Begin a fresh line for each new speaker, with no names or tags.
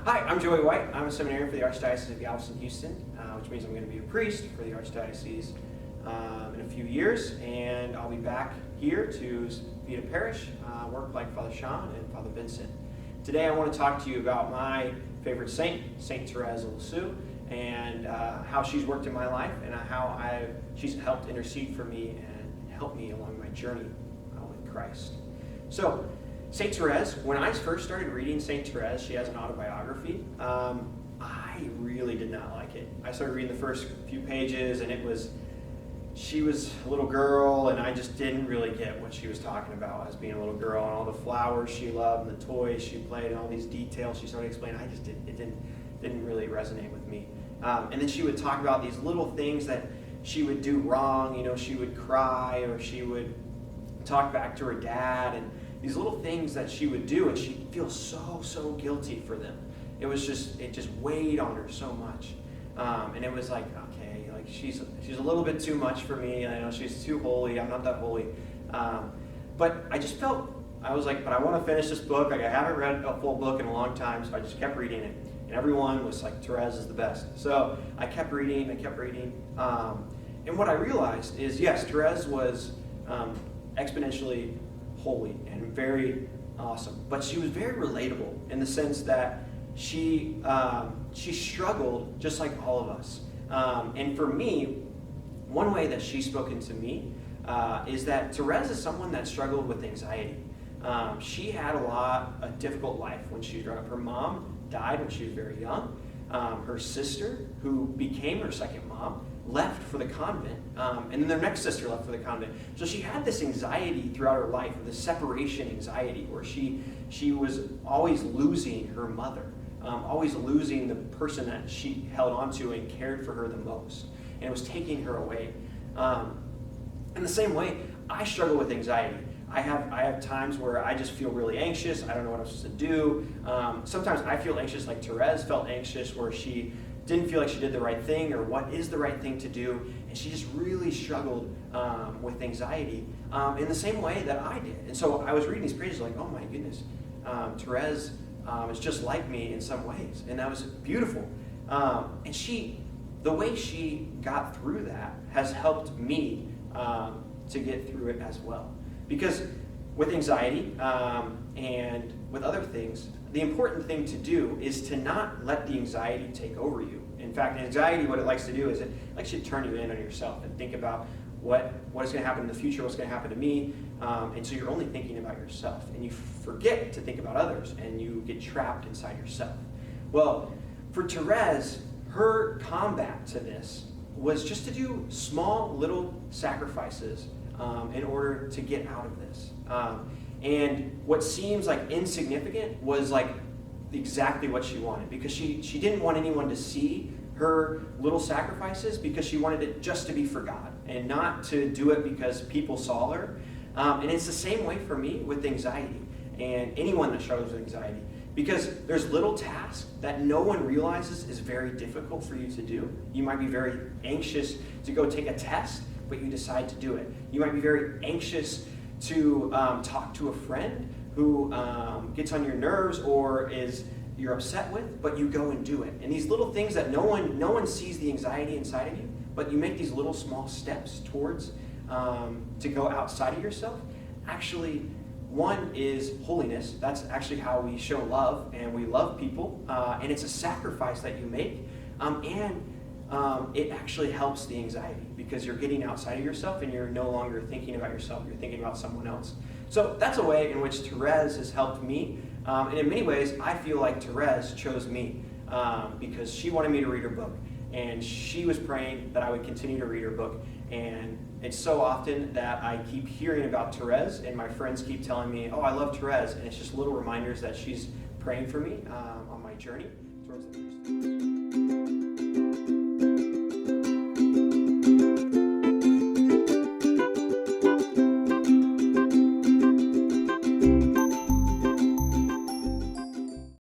Hi, I'm Joey White. I'm a seminarian for the Archdiocese of Galveston-Houston, which means I'm going to be a priest for the Archdiocese in a few years, and I'll be back here to be a parish, work like Father Sean and Father Vincent. Today I want to talk to you about my favorite saint, Saint Therese of Lisieux, and how she's worked in my life and how she's helped intercede for me and help me along my journey with Christ. So, Saint Therese, when I first started reading Saint Therese, she has an autobiography. I really did not like it. I started reading the first few pages, and she was a little girl, and I just didn't really get what she was talking about as being a little girl, and all the flowers she loved, and the toys she played, and all these details she started explaining. It didn't really resonate with me. And then she would talk about these little things that she would do wrong. You know, she would cry, or she would talk back to her dad, and these little things that she would do, and she'd feel so guilty for them. It just weighed on her so much. And it was like, okay, like she's a little bit too much for me. I know she's too holy. I'm not that holy. But I just felt, I was like, but I want to finish this book. Like, I haven't read a full book in a long time, so I just kept reading it. And everyone was like, Therese is the best. So I kept reading. And what I realized is, yes, Therese was exponentially holy and very awesome, but she was very relatable in the sense that she struggled just like all of us. And for me, one way that she's spoken to me is that Therese is someone that struggled with anxiety. She had a difficult life when she was growing up. Her mom died when she was very young. Her sister, who became her second mom, left for the convent, and then their next sister left for the convent. So she had this anxiety throughout her life, this separation anxiety, where she was always losing her mother, always losing the person that she held on to and cared for her the most, and it was taking her away. In the same way, I struggle with anxiety. I have times where I just feel really anxious. I don't know what I'm supposed to do. Sometimes I feel anxious like Therese felt anxious, where she didn't feel like she did the right thing or what is the right thing to do, and she just really struggled with anxiety in the same way that I did. And so I was reading these pages like, oh my goodness, Therese is just like me in some ways, and that was beautiful. And the way she got through that has helped me to get through it as well. Because with anxiety and with other things, the important thing to do is to not let the anxiety take over you. In fact, anxiety, what it likes to do is it likes to turn you in on yourself and think about what is going to happen in the future, what's going to happen to me, and so you're only thinking about yourself, and you forget to think about others, and you get trapped inside yourself. Well, for Therese, her combat to this was just to do small little sacrifices in order to get out of this. And what seems like insignificant was like exactly what she wanted, because she didn't want anyone to see her little sacrifices, because she wanted it just to be for God and not to do it because people saw her. And it's the same way for me with anxiety and anyone that struggles with anxiety, because there's little tasks that no one realizes is very difficult for you to do. You might be very anxious to go take a test, but you decide to do it. You might be very anxious to talk to a friend who gets on your nerves or you're upset with, but you go and do it. And these little things that no one sees the anxiety inside of you, but you make these little small steps towards to go outside of yourself. Actually, one is holiness. That's actually how we show love, and we love people, and it's a sacrifice that you make, and it actually helps the anxiety, because you're getting outside of yourself and you're no longer thinking about yourself, you're thinking about someone else. So that's a way in which Therese has helped me, and in many ways I feel like Therese chose me, because she wanted me to read her book, and she was praying that I would continue to read her book. And it's so often that I keep hearing about Therese, and my friends keep telling me, oh, I love Therese, and it's just little reminders that she's praying for me on my journey towards the